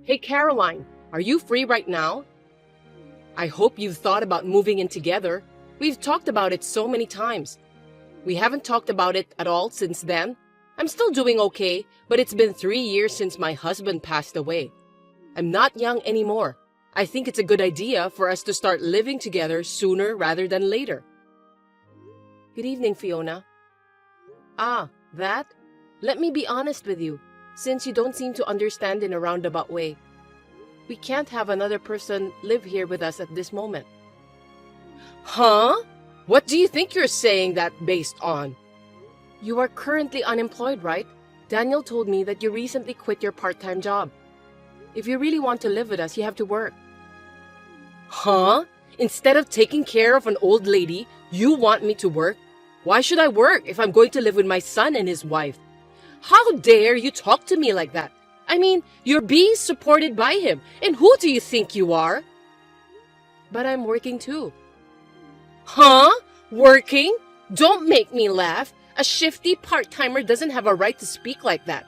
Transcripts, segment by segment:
Hey Caroline, are you free right now? I hope you've thought about moving in together. We've talked about it so many times. We haven't talked about it at all since then. I'm still doing okay, but it's been 3 years since my husband passed away. I'm not young anymore. I think it's a good idea for us to start living together sooner rather than later. Good evening, Fiona. Ah, that? Let me be honest with you, since you don't seem to understand in a roundabout way. We can't have another person live here with us at this moment. Huh? What do you think you're saying that based on? You are currently unemployed, right? Daniel told me that you recently quit your part-time job. If you really want to live with us, you have to work. Huh? Instead of taking care of an old lady, you want me to work? Why should I work if I'm going to live with my son and his wife? How dare you talk to me like that? I mean, you're being supported by him, and who do you think you are? But I'm working too. Huh? Working? Don't make me laugh. A shifty part-timer doesn't have a right to speak like that.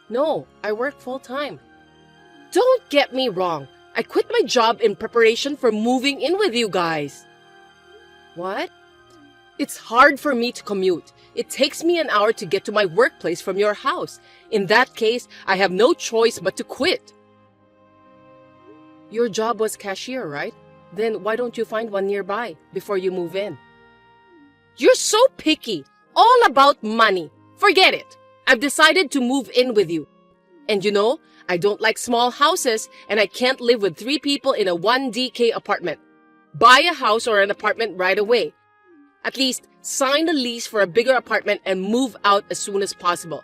No, I work full-time. Don't get me wrong. I quit my job in preparation for moving in with you guys. What? It's hard for me to commute. It takes me an hour to get to my workplace from your house. In that case, I have no choice but to quit. Your job was cashier, right? Then why don't you find one nearby before you move in? You're so picky. All about money. Forget it. I've decided to move in with you. And you know, I don't like small houses and I can't live with 3 people in a 1DK apartment. Buy a house or an apartment right away. At least sign a lease for a bigger apartment and move out as soon as possible.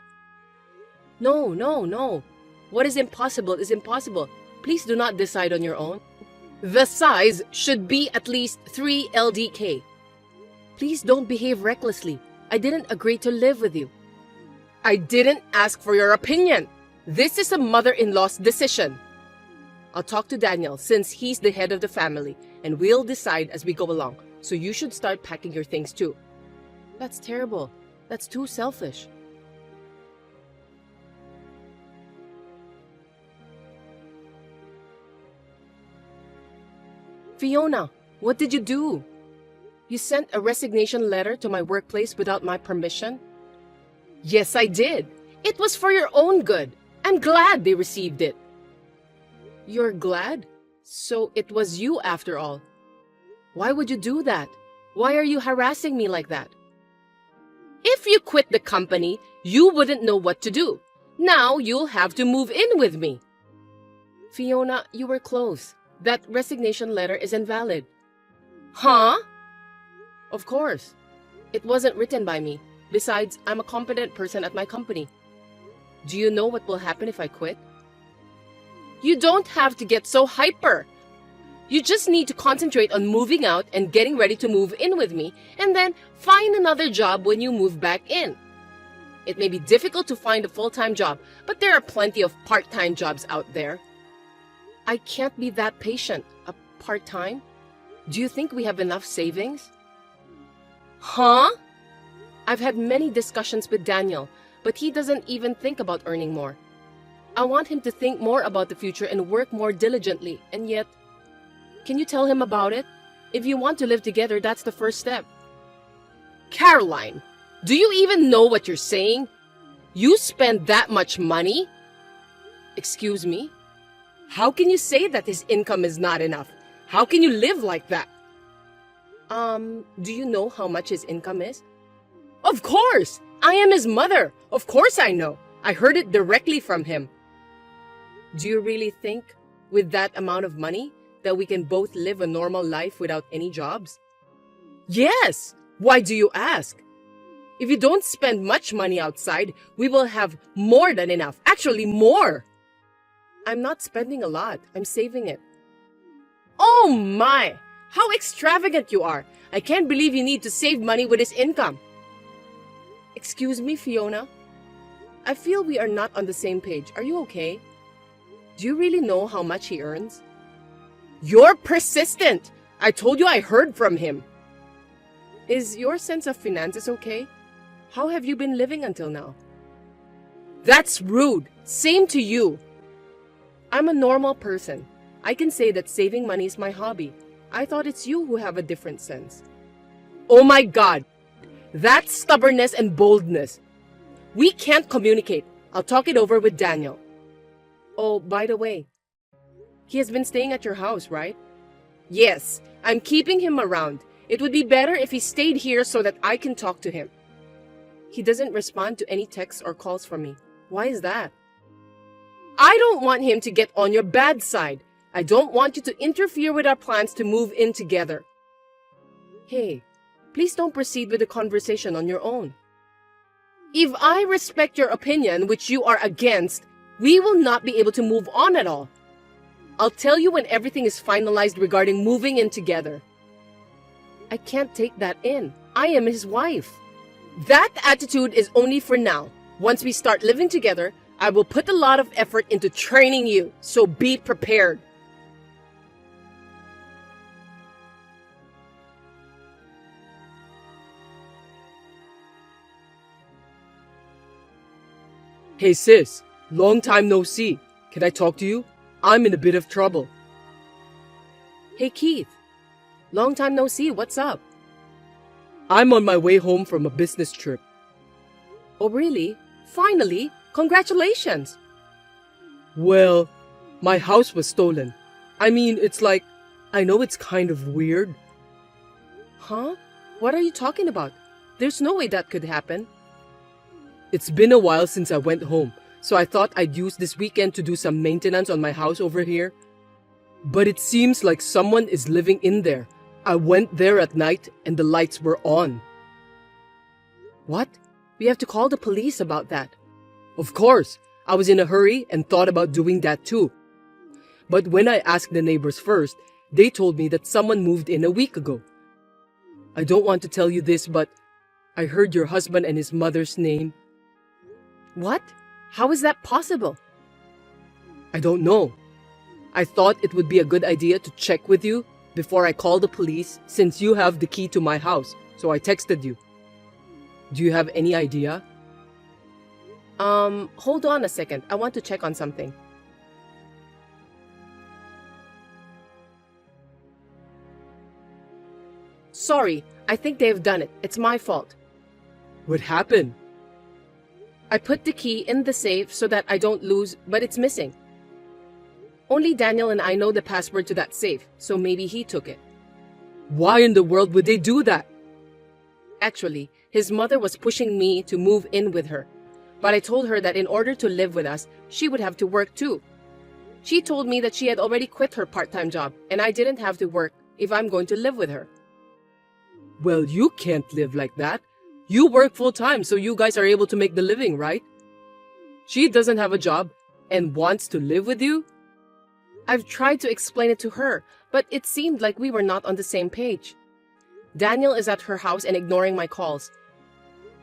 No. What is impossible is impossible. Please do not decide on your own. The size should be at least 3 LDK. Please don't behave recklessly. I didn't agree to live with you. I didn't ask for your opinion. This is a mother-in-law's decision. I'll talk to Daniel since he's the head of the family, and we'll decide as we go along. So you should start packing your things too. That's terrible. That's too selfish. Fiona, what did you do? You sent a resignation letter to my workplace without my permission? Yes, I did. It was for your own good. I'm glad they received it. You're glad? So it was you after all. Why would you do that? Why are you harassing me like that? If you quit the company, you wouldn't know what to do. Now you'll have to move in with me. Fiona, you were close. That resignation letter is invalid. Huh? Of course. It wasn't written by me. Besides, I'm a competent person at my company. Do you know what will happen if I quit? You don't have to get so hyper. You just need to concentrate on moving out and getting ready to move in with me, and then find another job when you move back in. It may be difficult to find a full-time job, but there are plenty of part-time jobs out there. I can't be that patient. A part-time? Do you think we have enough savings? Huh? I've had many discussions with Daniel, but he doesn't even think about earning more. I want him to think more about the future and work more diligently, and yet... Can you tell him about it? If you want to live together, that's the first step. Caroline, do you even know what you're saying? You spend that much money? Excuse me? How can you say that his income is not enough? How can you live like that? Do you know how much his income is? Of course! I am his mother. Of course I know. I heard it directly from him. Do you really think, with that amount of money, that we can both live a normal life without any jobs? Yes! Why do you ask? If you don't spend much money outside, we will have more than enough. Actually, more! I'm not spending a lot. I'm saving it. Oh my! How extravagant you are! I can't believe you need to save money with his income. Excuse me, Fiona. I feel we are not on the same page. Are you okay? Do you really know how much he earns? You're persistent! I told you I heard from him. Is your sense of finances okay? How have you been living until now? That's rude. Same to you. I'm a normal person. I can say that saving money is my hobby. I thought it's you who have a different sense. Oh my God! That's stubbornness and boldness. We can't communicate. I'll talk it over with Daniel. Oh, by the way, he has been staying at your house, right? Yes, I'm keeping him around. It would be better if he stayed here so that I can talk to him. He doesn't respond to any texts or calls from me. Why is that? I don't want him to get on your bad side. I don't want you to interfere with our plans to move in together. Hey, please don't proceed with the conversation on your own. If I respect your opinion, which you are against, we will not be able to move on at all. I'll tell you when everything is finalized regarding moving in together. I can't take that in. I am his wife. That attitude is only for now. Once we start living together, I will put a lot of effort into training you, so be prepared. Hey sis, long time no see. Can I talk to you? I'm in a bit of trouble. Hey Keith, long time no see, what's up? I'm on my way home from a business trip. Oh really? Finally? Congratulations! Well, my house was stolen. I mean, it's like, I know it's kind of weird. Huh? What are you talking about? There's no way that could happen. It's been a while since I went home, so I thought I'd use this weekend to do some maintenance on my house over here. But it seems like someone is living in there. I went there at night and the lights were on. What? We have to call the police about that. Of course, I was in a hurry and thought about doing that too. But when I asked the neighbors first, they told me that someone moved in a week ago. I don't want to tell you this, but I heard your husband and his mother's name. What? How is that possible? I don't know. I thought it would be a good idea to check with you before I call the police since you have the key to my house, so I texted you. Do you have any idea? Hold on a second. I want to check on something. Sorry, I think they've done it. It's my fault. What happened? I put the key in the safe so that I don't lose, but it's missing. Only Daniel and I know the password to that safe, so maybe he took it. Why in the world would they do that? Actually, his mother was pushing me to move in with her. But I told her that in order to live with us, she would have to work too. She told me that she had already quit her part-time job, and I didn't have to work if I'm going to live with her. Well, you can't live like that. You work full-time, so you guys are able to make the living, right? She doesn't have a job and wants to live with you? I've tried to explain it to her, but it seemed like we were not on the same page. Daniel is at her house and ignoring my calls.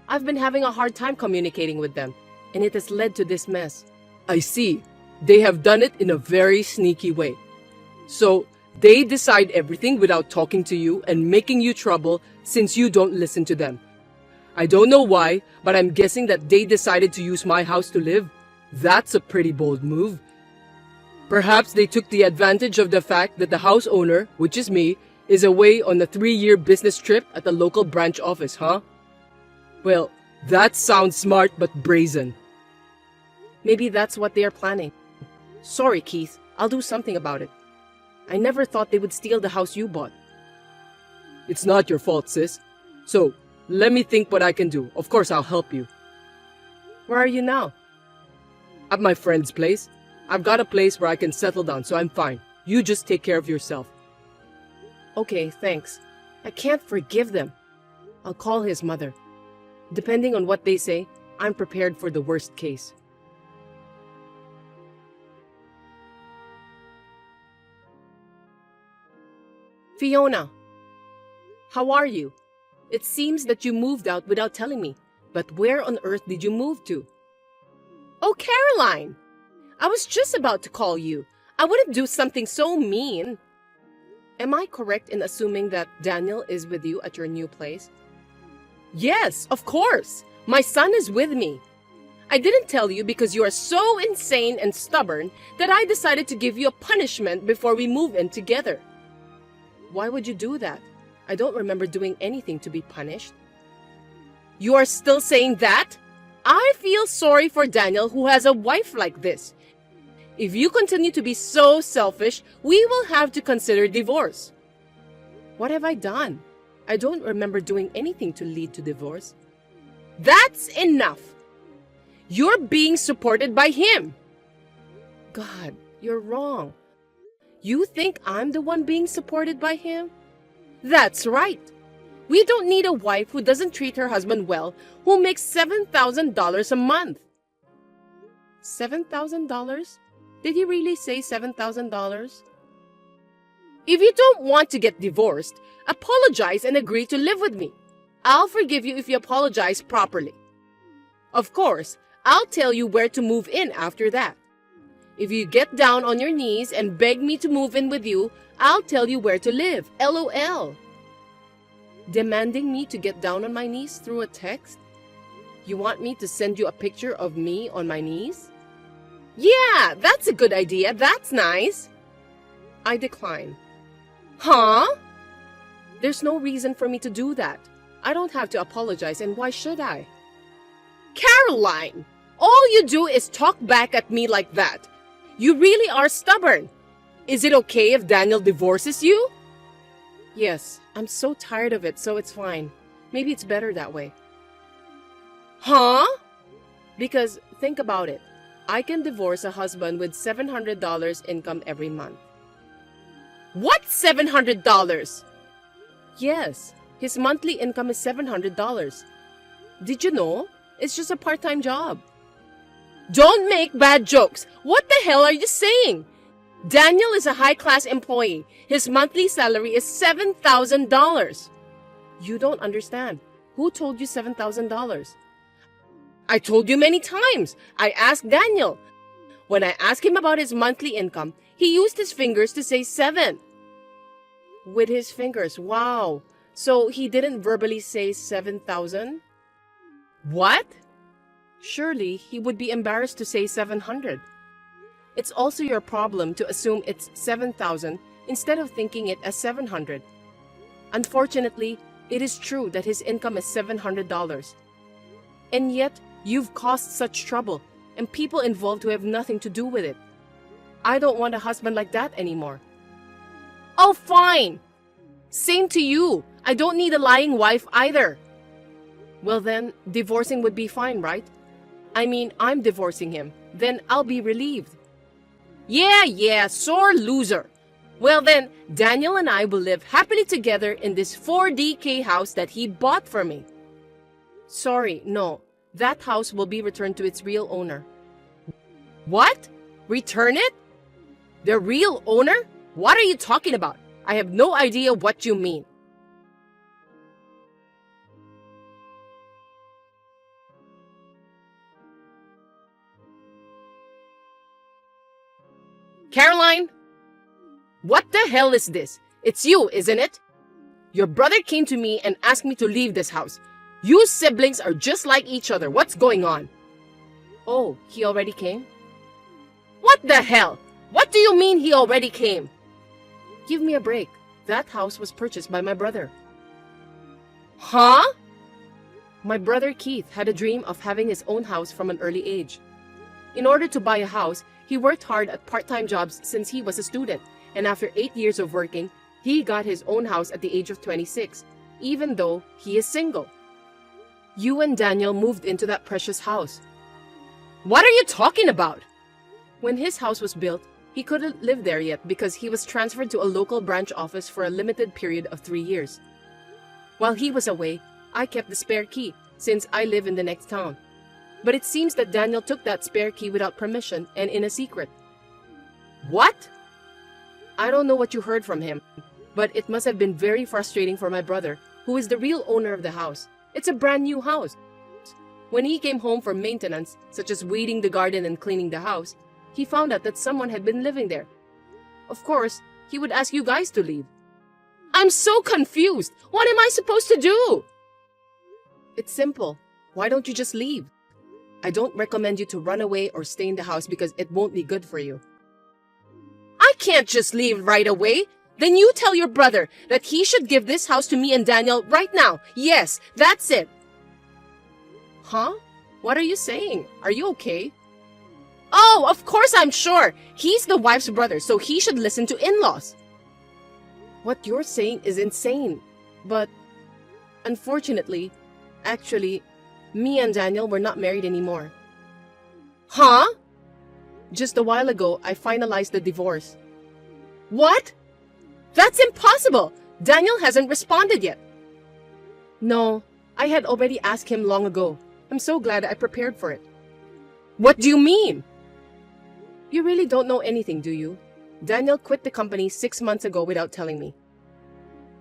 I've been having a hard time communicating with them, and it has led to this mess. I see. They have done it in a very sneaky way. So, they decide everything without talking to you and making you trouble since you don't listen to them. I don't know why, but I'm guessing that they decided to use my house to live. That's a pretty bold move. Perhaps they took the advantage of the fact that the house owner, which is me, is away on a 3-year business trip at the local branch office, huh? Well, that sounds smart but brazen. Maybe that's what they are planning. Sorry, Keith. I'll do something about it. I never thought they would steal the house you bought. It's not your fault, sis. So, let me think what I can do. Of course, I'll help you. Where are you now? At my friend's place. I've got a place where I can settle down, so I'm fine. You just take care of yourself. Okay, thanks. I can't forgive them. I'll call his mother. Depending on what they say, I'm prepared for the worst case. Fiona, how are you? It seems that you moved out without telling me, but where on earth did you move to? Oh, Caroline! I was just about to call you. I wouldn't do something so mean. Am I correct in assuming that Daniel is with you at your new place? Yes, of course. My son is with me. I didn't tell you because you are so insane and stubborn that I decided to give you a punishment before we move in together. Why would you do that? I don't remember doing anything to be punished. You are still saying that? I feel sorry for Daniel who has a wife like this. If you continue to be so selfish, we will have to consider divorce. What have I done? I don't remember doing anything to lead to divorce. That's enough. You're being supported by him. God, you're wrong. You think I'm the one being supported by him? That's right. We don't need a wife who doesn't treat her husband well, who makes $7,000 a month. $7,000? Did he really say $7,000? If you don't want to get divorced, apologize and agree to live with me. I'll forgive you if you apologize properly. Of course, I'll tell you where to move in after that. If you get down on your knees and beg me to move in with you, I'll tell you where to live. LOL. Demanding me to get down on my knees through a text? You want me to send you a picture of me on my knees? Yeah, that's a good idea. That's nice. I decline. Huh? There's no reason for me to do that. I don't have to apologize, and why should I? Caroline, all you do is talk back at me like that. You really are stubborn. Is it okay if Daniel divorces you? Yes, I'm so tired of it, so it's fine. Maybe it's better that way. Huh? Because think about it. I can divorce a husband with $700 income every month. What $700? Yes, his monthly income is $700. Did you know? It's just a part-time job. Don't make bad jokes. What the hell are you saying? Daniel is a high-class employee. His monthly salary is $7,000. You don't understand. Who told you $7,000? I told you many times. I asked Daniel. When I asked him about his monthly income, he used his fingers to say 7. With his fingers, wow. So he didn't verbally say 7,000? What? Surely he would be embarrassed to say 700. It's also your problem to assume it's 7,000 instead of thinking it as 700. Unfortunately, it is true that his income is $700. And yet, you've caused such trouble and people involved who have nothing to do with it. I don't want a husband like that anymore. Oh, fine. Same to you. I don't need a lying wife either. Well then, divorcing would be fine, right? I mean, I'm divorcing him. Then I'll be relieved. Yeah, sore loser. Well then, Daniel and I will live happily together in this 4DK house that he bought for me. Sorry, no. That house will be returned to its real owner. What? Return it? The real owner? What are you talking about? I have no idea what you mean. Caroline? What the hell is this? It's you, isn't it? Your brother came to me and asked me to leave this house. You siblings are just like each other. What's going on? Oh, he already came? What the hell? What do you mean he already came? Give me a break. That house was purchased by my brother. Huh? My brother Keith had a dream of having his own house from an early age. In order to buy a house, he worked hard at part-time jobs since he was a student, and after 8 years of working, he got his own house at the age of 26, even though he is single. You and Daniel moved into that precious house. What are you talking about? When his house was built, he couldn't live there yet because he was transferred to a local branch office for a limited period of 3 years. While he was away, I kept the spare key since I live in the next town. But it seems that Daniel took that spare key without permission and in a secret. What? I don't know what you heard from him, but it must have been very frustrating for my brother, who is the real owner of the house. It's a brand new house. When he came home for maintenance, such as weeding the garden and cleaning the house, he found out that someone had been living there. Of course, he would ask you guys to leave. I'm so confused. What am I supposed to do? It's simple. Why don't you just leave? I don't recommend you to run away or stay in the house because it won't be good for you. I can't just leave right away. Then you tell your brother that he should give this house to me and Daniel right now. Yes, that's it. Huh? What are you saying? Are you okay? Oh, of course I'm sure. He's the wife's brother, so he should listen to in-laws. What you're saying is insane. But unfortunately, actually, me and Daniel were not married anymore. Huh? Just a while ago, I finalized the divorce. What? That's impossible! Daniel hasn't responded yet. No, I had already asked him long ago. I'm so glad I prepared for it. What do you mean? You really don't know anything, do you? Daniel quit the company 6 months ago without telling me.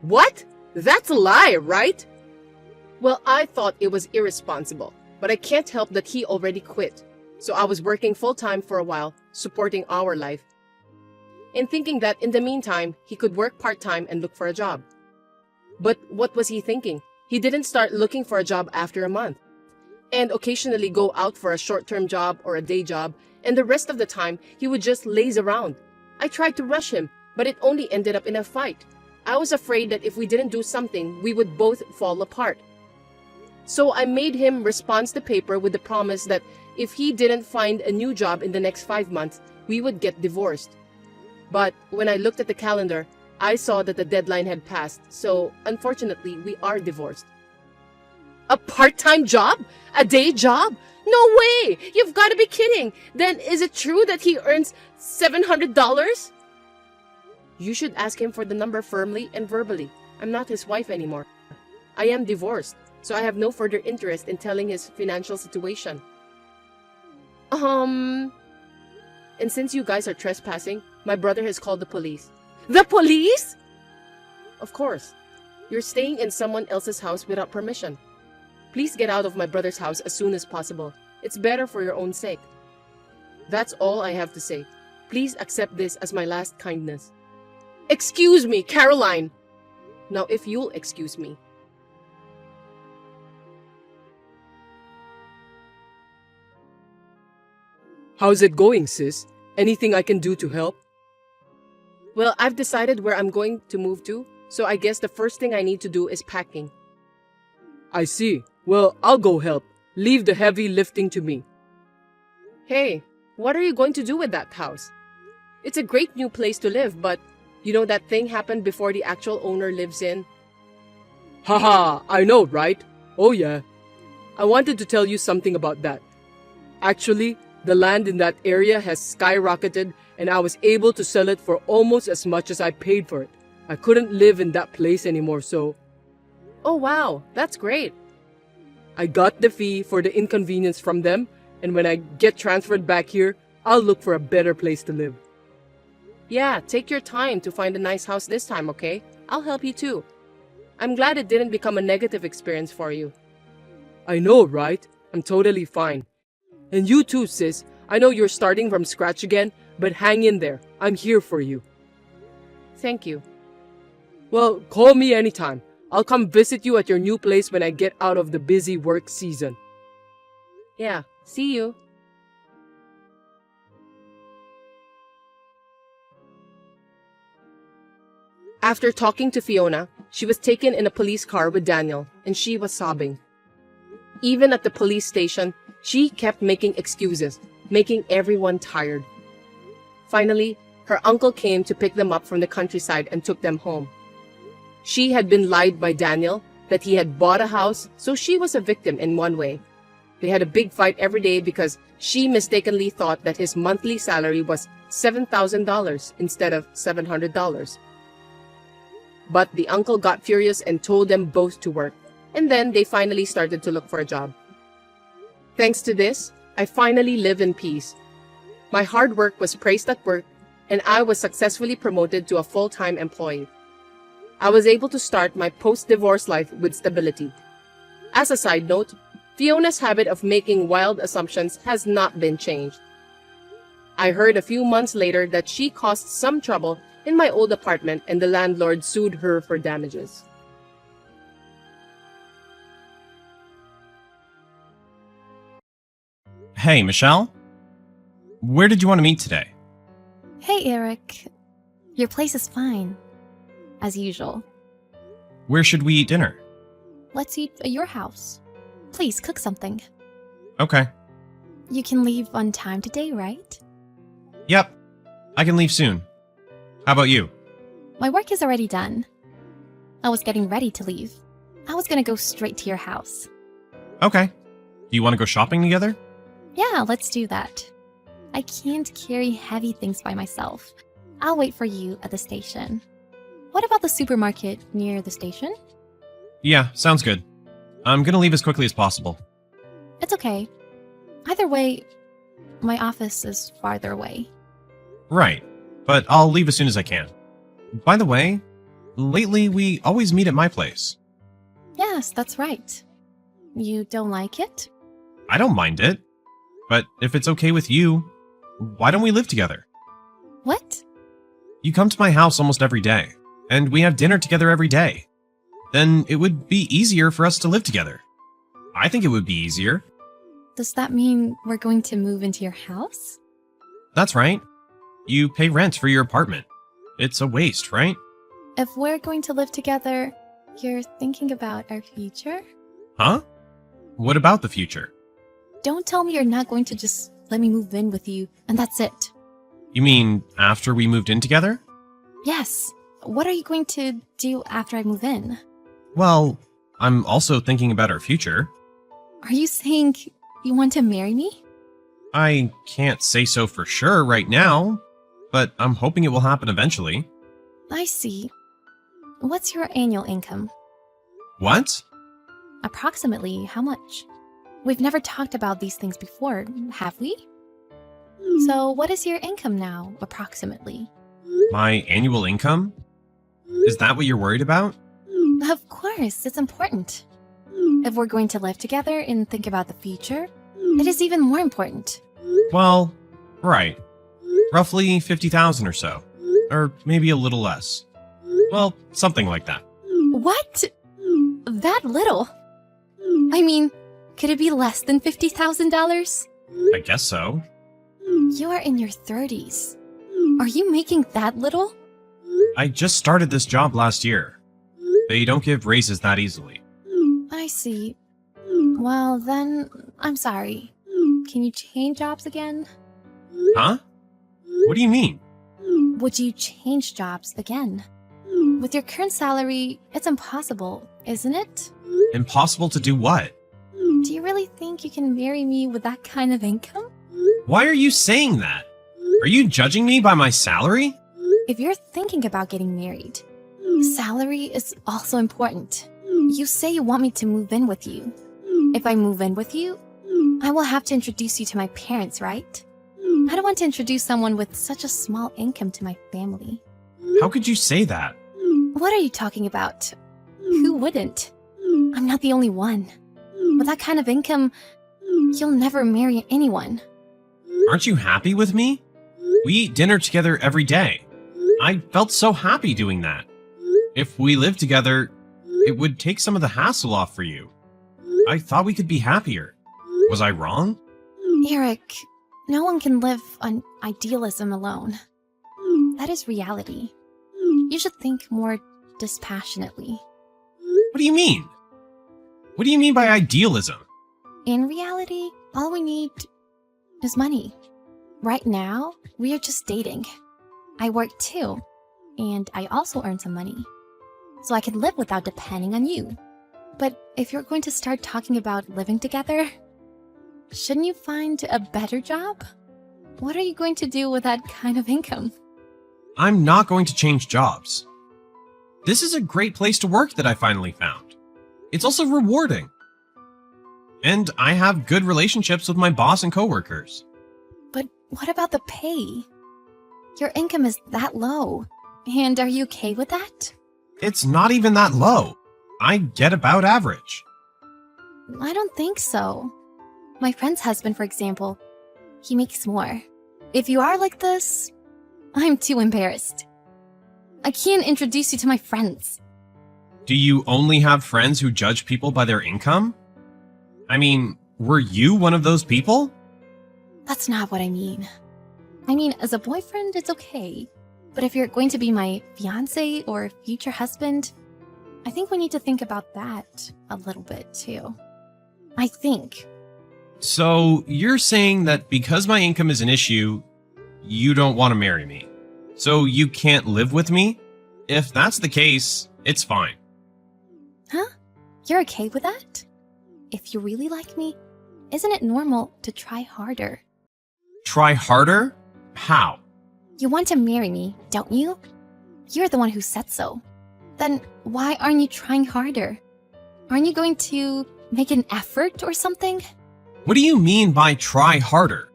What? That's a lie, right? Well, I thought it was irresponsible, but I can't help that he already quit. So I was working full-time for a while, supporting our life, and thinking that in the meantime, he could work part-time and look for a job. But what was he thinking? He didn't start looking for a job after a month, and occasionally go out for a short-term job or a day job, and the rest of the time, he would just laze around. I tried to rush him, but it only ended up in a fight. I was afraid that if we didn't do something, we would both fall apart. So I made him respond the paper with the promise that if he didn't find a new job in the next 5 months, we would get divorced. But when I looked at the calendar, I saw that the deadline had passed, so unfortunately, we are divorced. A part-time job? A day job? No way! You've got to be kidding! Then is it true that he earns $700? You should ask him for the number firmly and verbally. I'm not his wife anymore. I am divorced, so I have no further interest in telling his financial situation. And since you guys are trespassing, my brother has called the police. The police? Of course. You're staying in someone else's house without permission. Please get out of my brother's house as soon as possible. It's better for your own sake. That's all I have to say. Please accept this as my last kindness. Excuse me, Caroline! Now if you'll excuse me. How's it going, sis? Anything I can do to help? Well, I've decided where I'm going to move to, so I guess the first thing I need to do is packing. I see. Well, I'll go help. Leave the heavy lifting to me. Hey, what are you going to do with that house? It's a great new place to live, but you know that thing happened before the actual owner lives in? Haha, I know, right? Oh yeah. I wanted to tell you something about that. Actually, the land in that area has skyrocketed and I was able to sell it for almost as much as I paid for it. I couldn't live in that place anymore, so... Oh wow, that's great. I got the fee for the inconvenience from them, and when I get transferred back here, I'll look for a better place to live. Yeah, take your time to find a nice house this time, okay? I'll help you too. I'm glad it didn't become a negative experience for you. I know, right? I'm totally fine. And you too, sis. I know you're starting from scratch again, but hang in there. I'm here for you. Thank you. Well, call me anytime. I'll come visit you at your new place when I get out of the busy work season. Yeah, see you. After talking to Fiona, she was taken in a police car with Daniel, and she was sobbing. Even at the police station, she kept making excuses, making everyone tired. Finally, her uncle came to pick them up from the countryside and took them home. She had been lied by Daniel that he had bought a house, so she was a victim in one way. They had a big fight every day because she mistakenly thought that his monthly salary was $7,000 instead of $700. But the uncle got furious and told them both to work, and then they finally started to look for a job. Thanks to this, I finally live in peace. My hard work was praised at work, and I was successfully promoted to a full-time employee. I was able to start my post-divorce life with stability. As a side note, Fiona's habit of making wild assumptions has not been changed. I heard a few months later that she caused some trouble in my old apartment and the landlord sued her for damages. Hey, Michelle? Where did you want to meet today? Hey, Eric. Your place is fine. As usual. Where should we eat dinner? Let's eat at your house. Please cook something. Okay. You can leave on time today, right? Yep. I can leave soon. How about you? My work is already done. I was getting ready to leave. I was gonna go straight to your house. Okay. Do you want to go shopping together? Yeah, let's do that. I can't carry heavy things by myself. I'll wait for you at the station. What about the supermarket near the station? Yeah, sounds good. I'm gonna leave as quickly as possible. It's okay. Either way, my office is farther away. Right. But I'll leave as soon as I can. By the way, lately we always meet at my place. Yes, that's right. You don't like it? I don't mind it. But if it's okay with you, why don't we live together? What? You come to my house almost every day, and we have dinner together every day. Then it would be easier for us to live together. I think it would be easier. Does that mean we're going to move into your house? That's right. You pay rent for your apartment. It's a waste, right? If we're going to live together, you're thinking about our future? Huh? What about the future? Don't tell me you're not going to just let me move in with you, and that's it. You mean after we moved in together? Yes. What are you going to do after I move in? Well, I'm also thinking about our future. Are you saying you want to marry me? I can't say so for sure right now, but I'm hoping it will happen eventually. I see. What's your annual income? What? Approximately how much? We've never talked about these things before, have we? So what is your income now, approximately? My annual income? Is that what you're worried about? Of course, it's important. If we're going to live together and think about the future, it is even more important. Well, right. Roughly 50,000 or so. Or maybe a little less. Well, something like that. What? That little? I mean, could it be less than $50,000? I guess so. You are in your 30s. Are you making that little? I just started this job last year. They don't give raises that easily. I see. Well, then, I'm sorry. Can you change jobs again? Huh? What do you mean? Would you change jobs again? With your current salary, it's impossible, isn't it? Impossible to do what? Do you really think you can marry me with that kind of income? Why are you saying that? Are you judging me by my salary? If you're thinking about getting married, salary is also important. You say you want me to move in with you. If I move in with you, I will have to introduce you to my parents, right? I don't want to introduce someone with such a small income to my family. How could you say that? What are you talking about? Who wouldn't? I'm not the only one. With that kind of income, you'll never marry anyone. Aren't you happy with me? We eat dinner together every day. I felt so happy doing that. If we lived together, it would take some of the hassle off for you. I thought we could be happier. Was I wrong? Eric, no one can live on idealism alone. That is reality. You should think more dispassionately. What do you mean? What do you mean by idealism? In reality, all we need is money. Right now, we are just dating. I work too, and I also earn some money. So I can live without depending on you. But if you're going to start talking about living together, shouldn't you find a better job? What are you going to do with that kind of income? I'm not going to change jobs. This is a great place to work that I finally found. It's also rewarding. And I have good relationships with my boss and coworkers. But what about the pay? Your income is that low. And are you okay with that? It's not even that low. I get about average. I don't think so. My friend's husband, for example, he makes more. If you are like this, I'm too embarrassed. I can't introduce you to my friends. Do you only have friends who judge people by their income? I mean, were you one of those people? That's not what I mean. I mean, as a boyfriend, it's okay. But if you're going to be my fiance or future husband, I think we need to think about that a little bit too. I think. So you're saying that because my income is an issue, you don't want to marry me. So you can't live with me? If that's the case, it's fine. Huh? You're okay with that? If you really like me, isn't it normal to try harder? Try harder? How? You want to marry me, don't you? You're the one who said so. Then why aren't you trying harder? Aren't you going to make an effort or something? What do you mean by try harder?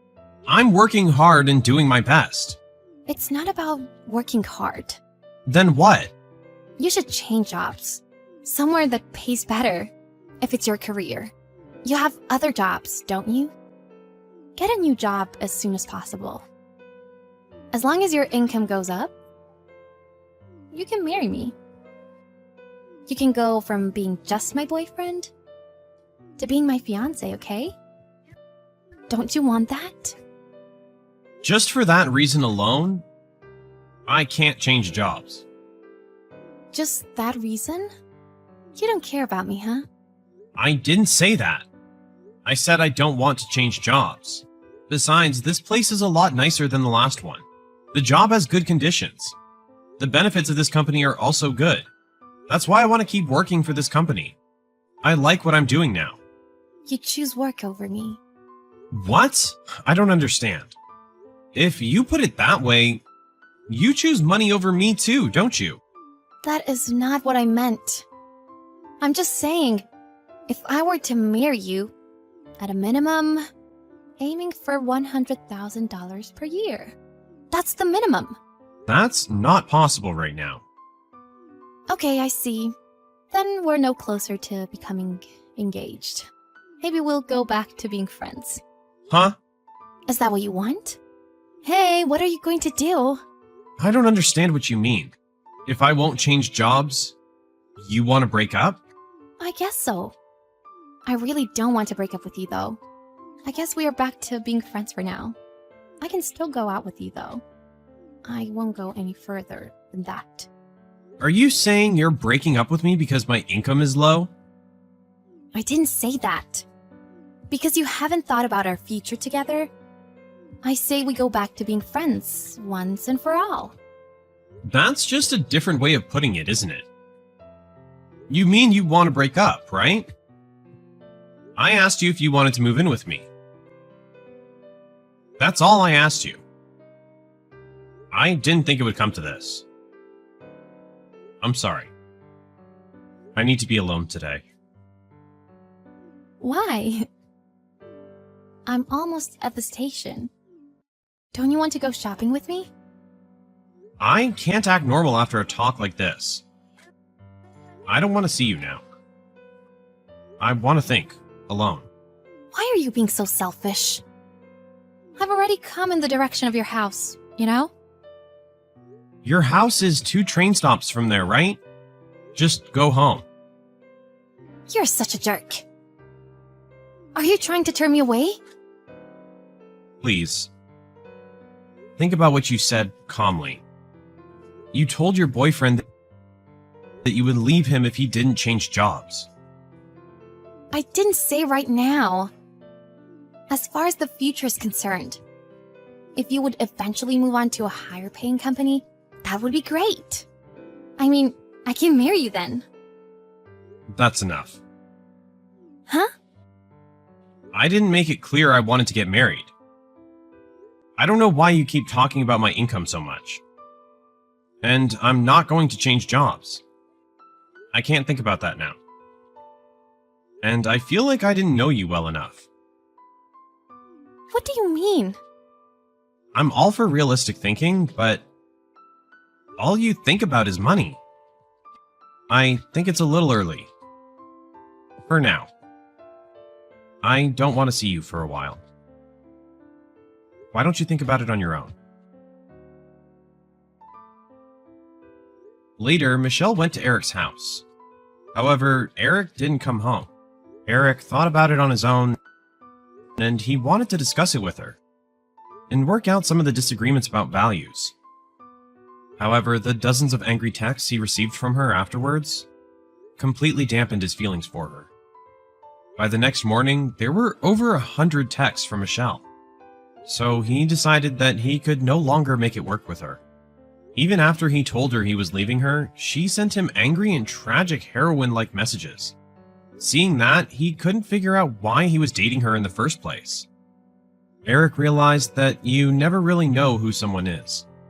I'm working hard and doing my best. It's not about working hard. Then what? You should change jobs. Somewhere that pays better, if it's your career. You have other jobs, don't you? Get a new job as soon as possible. As long as your income goes up, you can marry me. You can go from being just my boyfriend to being my fiance, okay? Don't you want that? Just for that reason alone, I can't change jobs. Just that reason? You don't care about me, huh? I didn't say that. I said I don't want to change jobs. Besides, this place is a lot nicer than the last one. The job has good conditions. The benefits of this company are also good. That's why I want to keep working for this company. I like what I'm doing now. You choose work over me. What? I don't understand. If you put it that way, you choose money over me too, don't you? That is not what I meant. I'm just saying, if I were to marry you, at a minimum, aiming for $100,000 per year. That's the minimum. That's not possible right now. Okay, I see. Then we're no closer to becoming engaged. Maybe we'll go back to being friends. Huh? Is that what you want? Hey, what are you going to do? I don't understand what you mean. If I won't change jobs, you want to break up? I guess so. I really don't want to break up with you, though. I guess we are back to being friends for now. I can still go out with you, though. I won't go any further than that. Are you saying you're breaking up with me because my income is low? I didn't say that. Because you haven't thought about our future together, I say we go back to being friends once and for all. That's just a different way of putting it, isn't it? You mean you want to break up, right? I asked you if you wanted to move in with me. That's all I asked you. I didn't think it would come to this. I'm sorry. I need to be alone today. Why? I'm almost at the station. Don't you want to go shopping with me? I can't act normal after a talk like this. I don't want to see you now. I want to think, alone. Why are you being so selfish? I've already come in the direction of your house, you know? Your house is 2 train stops from there, right? Just go home. You're such a jerk. Are you trying to turn me away? Please. Think about what you said calmly. You told your boyfriend that you would leave him if he didn't change jobs. I didn't say right now. As far as the future is concerned, if you would eventually move on to a higher paying company, that would be great. I mean, I can marry you then. That's enough. Huh? I didn't make it clear I wanted to get married. I don't know why you keep talking about my income so much. And I'm not going to change jobs. I can't think about that now. And I feel like I didn't know you well enough. What do you mean? I'm all for realistic thinking, but all you think about is money. I think it's a little early. For now. I don't want to see you for a while. Why don't you think about it on your own? Later, Michelle went to Eric's house. However, Eric didn't come home. Eric thought about it on his own, and he wanted to discuss it with her. and work out some of the disagreements about values. However, the dozens of angry texts he received from her afterwards completely dampened his feelings for her. By the next morning, there were over 100 texts from Michelle, so he decided that he could no longer make it work with her. Even after he told her he was leaving her, she sent him angry and tragic heroine-like messages. Seeing that, he couldn't figure out why he was dating her in the first place. Eric realized that you never really know who someone is.